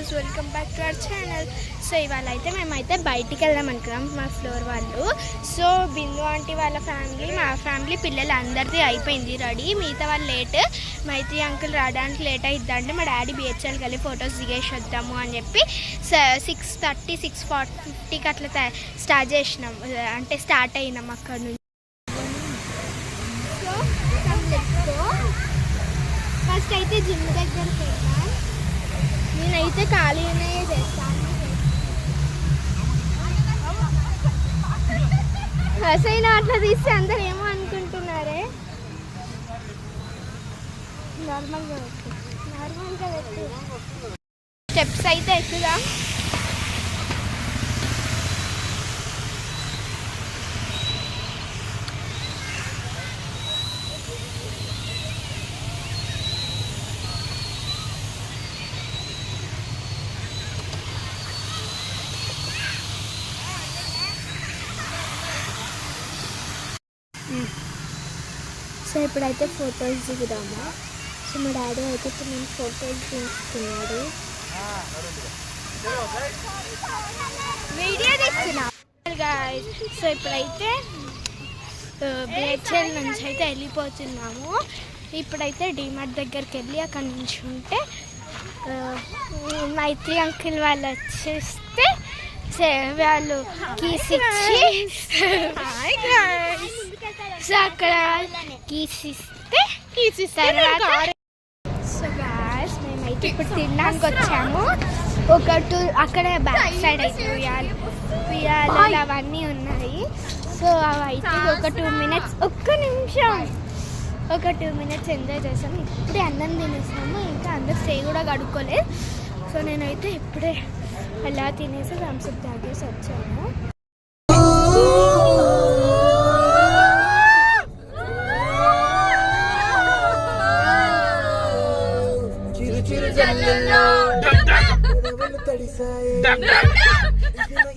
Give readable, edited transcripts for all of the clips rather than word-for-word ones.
Viewers, welcome back to our channel. So ఇవాళ అయితే మేమైతే బయటికి వెళ్దాం అనుకున్నాం మా ఫ్లోర్ వాళ్ళు. సో బిందు ఆంటీ వాళ్ళ ఫ్యామిలీ, మా ఫ్యామిలీ పిల్లలు అందరిది అయిపోయింది రెడీ. మిగతా వాళ్ళు లేట్. మైత్రి అంకుల్ రావడానికి లేట్ అయిద్దంటే మా డాడీ బిహెచ్ఎల్కి వెళ్ళి ఫొటోస్ దిగేసి వద్దాము అని చెప్పి 6:30 6:50కి అట్లా స్టార్ట్ చేసినాం, అంటే స్టార్ట్ అయినాం అక్కడ నుంచి. ఫస్ట్ అయితే జిమ్ దగ్గరికి వెళ్దాం. నేనైతే ఖాళీనే చేస్తాను. హసైనా అట్లా తీస్తే అందరు ఏమో అనుకుంటున్నారే. నార్మల్గా స్టెప్స్ అయితే ఎక్కుదాం. సో ఇప్పుడైతే ఫొటోస్ దిగుదాము. సో మా డాడీ అయితే ఇప్పుడు నేను ఫొటోస్ తీసుకున్నాడు, వీడియో తీస్తున్నా. సో ఇప్పుడైతే బిహెచ్ఎల్ నుంచి అయితే వెళ్ళిపోతున్నాము. ఇప్పుడైతే డిమార్ట్ దగ్గరికి వెళ్ళి అక్కడ నుంచి ఉంటే మైత్రి అంకుల్ వాళ్ళు వచ్చేస్తే వాళ్ళు కీస్ ఇచ్చి సో అక్కడ కీస్ ఇస్తే తర్వాత సో గాయ్స్ మేమైతే ఇప్పుడు తినడానికి వచ్చాము. అక్కడ బ్యాక్ సైడ్ అయితే ఉయ్యాలు అవన్నీ ఉన్నాయి. సో అవైతే ఒక 2 మినిట్స్, ఒక్క నిమిషం, ఒక 2 మినిట్స్ ఎంజాయ్ చేసాము. ఇప్పుడే అన్నం తినేసాము, ఇంకా అందరు స్టే కూడా కడుక్కోలేదు. సో నేనైతే ఇప్పుడే అలా తినేసి థమ్స్అప్ తాగేసి వచ్చాను.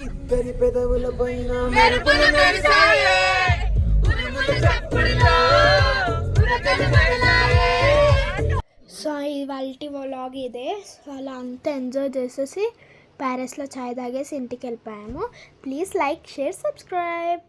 ఇద్దరి పెదవుల పైన సో ఇవాళ వ్లాగ్ ఇదే. సో అలా అంతా ఎంజాయ్ చేసేసి ప్యారిస్లో చాయ్ తాగేసి ఇంటికి వెళ్ళిపోయాము. Please like, share, subscribe.